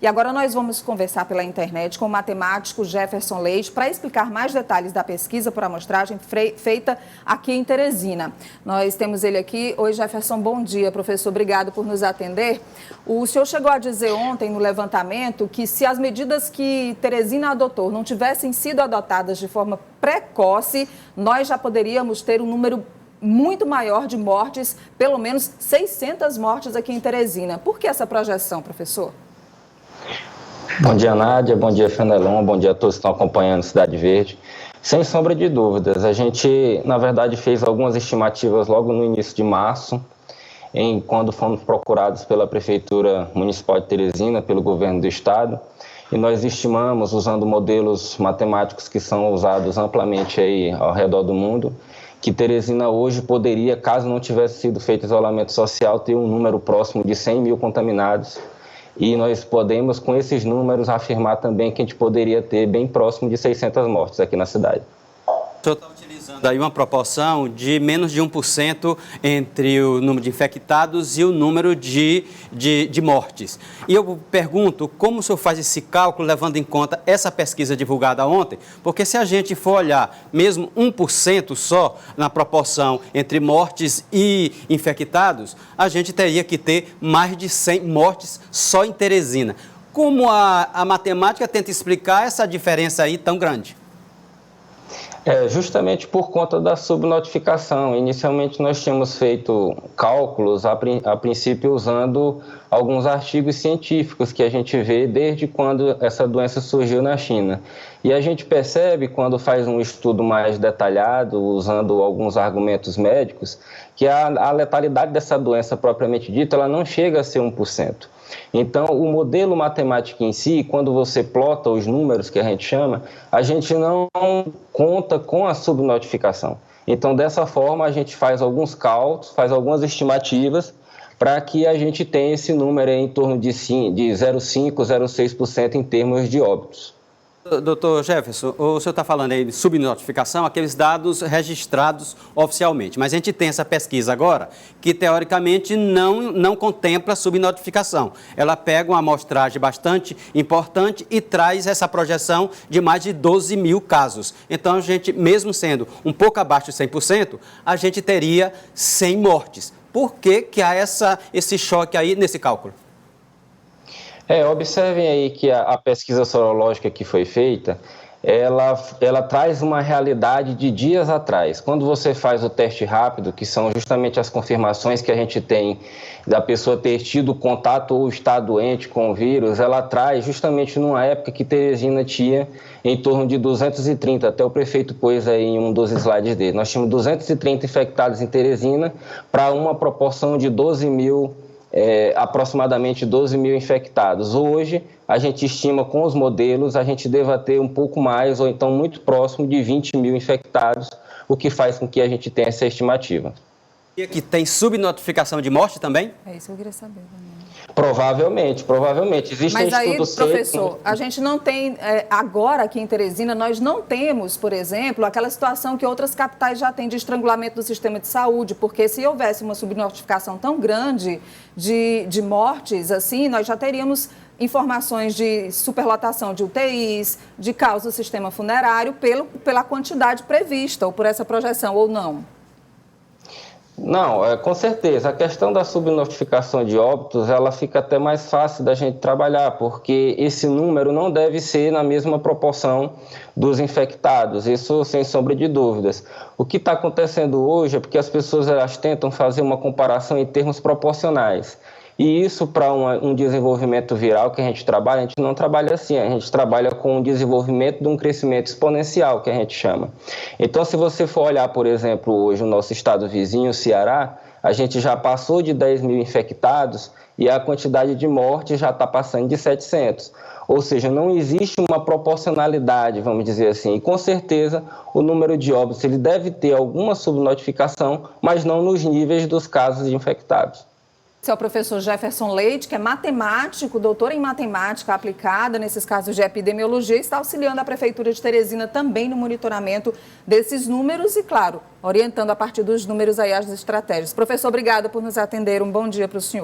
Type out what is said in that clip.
E agora nós vamos conversar pela internet com o matemático Jefferson Leite para explicar mais detalhes da pesquisa por amostragem feita aqui em Teresina. Nós temos ele aqui. Oi, Jefferson, bom dia. Professor, obrigado por nos atender. O senhor chegou a dizer ontem no levantamento que se as medidas que Teresina adotou não tivessem sido adotadas de forma precoce, nós já poderíamos ter um número muito maior de mortes, pelo menos 600 mortes aqui em Teresina. Por que essa projeção, professor? Bom dia, Nádia. Bom dia, Fenelon. Bom dia a todos que estão acompanhando Cidade Verde. Sem sombra de dúvidas, a gente, na verdade, fez algumas estimativas logo no início de março, quando fomos procurados pela Prefeitura Municipal de Teresina, pelo Governo do Estado, e nós estimamos, usando modelos matemáticos que são usados amplamente aí ao redor do mundo, que Teresina hoje poderia, caso não tivesse sido feito isolamento social, ter um número próximo de 100 mil contaminados. E nós podemos, com esses números, afirmar também que a gente poderia ter bem próximo de 600 mortes aqui na cidade. O senhor está utilizando aí uma proporção de menos de 1% entre o número de infectados e o número de mortes. E eu pergunto, como o senhor faz esse cálculo levando em conta essa pesquisa divulgada ontem? Porque se a gente for olhar mesmo 1% só na proporção entre mortes e infectados, a gente teria que ter mais de 100 mortes só em Teresina. Como a matemática tenta explicar essa diferença aí tão grande? Justamente por conta da subnotificação. Inicialmente nós tínhamos feito cálculos, a princípio usando alguns artigos científicos que a gente vê desde quando essa doença surgiu na China. E a gente percebe, quando faz um estudo mais detalhado, usando alguns argumentos médicos, que a letalidade dessa doença propriamente dita, ela não chega a ser 1%. Então, o modelo matemático em si, quando você plota os números que a gente não conta com a subnotificação. Então, dessa forma, a gente faz alguns cálculos, faz algumas estimativas para que a gente tenha esse número em torno de 0,5%, 0,6% em termos de óbitos. Doutor Jefferson, o senhor está falando aí de subnotificação, aqueles dados registrados oficialmente, mas a gente tem essa pesquisa agora que, teoricamente, não contempla subnotificação. Ela pega uma amostragem bastante importante e traz essa projeção de mais de 12 mil casos. Então, a gente, mesmo sendo um pouco abaixo de 100%, a gente teria 100 mortes. Por que há esse choque aí nesse cálculo? Observem aí que a pesquisa sorológica que foi feita, ela traz uma realidade de dias atrás. Quando você faz o teste rápido, que são justamente as confirmações que a gente tem da pessoa ter tido contato ou estar doente com o vírus, ela traz justamente numa época que Teresina tinha em torno de 230, até o prefeito pôs aí em um dos slides dele. Nós tínhamos 230 infectados em Teresina para uma proporção de 12 mil aproximadamente 12 mil infectados. Hoje, a gente estima com os modelos, a gente deva ter um pouco mais, ou então muito próximo de 20 mil infectados, o que faz com que a gente tenha essa estimativa. E que tem subnotificação de morte também? É isso que eu queria saber também. Provavelmente. Existem Mas aí, estudos professor, a gente não tem, agora aqui em Teresina, nós não temos, por exemplo, aquela situação que outras capitais já têm de estrangulamento do sistema de saúde, porque se houvesse uma subnotificação tão grande de mortes, assim, nós já teríamos informações de superlotação de UTIs, de causa do sistema funerário, pela quantidade prevista, ou por essa projeção, ou não? Não, com certeza. A questão da subnotificação de óbitos, ela fica até mais fácil da gente trabalhar, porque esse número não deve ser na mesma proporção dos infectados, isso sem sombra de dúvidas. O que está acontecendo hoje é porque as pessoas elas tentam fazer uma comparação em termos proporcionais. E isso, para um desenvolvimento viral que a gente não trabalha assim, a gente trabalha com um desenvolvimento de um crescimento exponencial, que a gente chama. Então, se você for olhar, por exemplo, hoje o nosso estado vizinho, o Ceará, a gente já passou de 10 mil infectados e a quantidade de mortes já está passando de 700. Ou seja, não existe uma proporcionalidade, vamos dizer assim. E, com certeza, o número de óbitos ele deve ter alguma subnotificação, mas não nos níveis dos casos de infectados. Esse é o professor Jefferson Leite, que é matemático, doutor em matemática aplicada nesses casos de epidemiologia, está auxiliando a Prefeitura de Teresina também no monitoramento desses números e, claro, orientando a partir dos números aí as estratégias. Professor, obrigada por nos atender. Um bom dia para o senhor.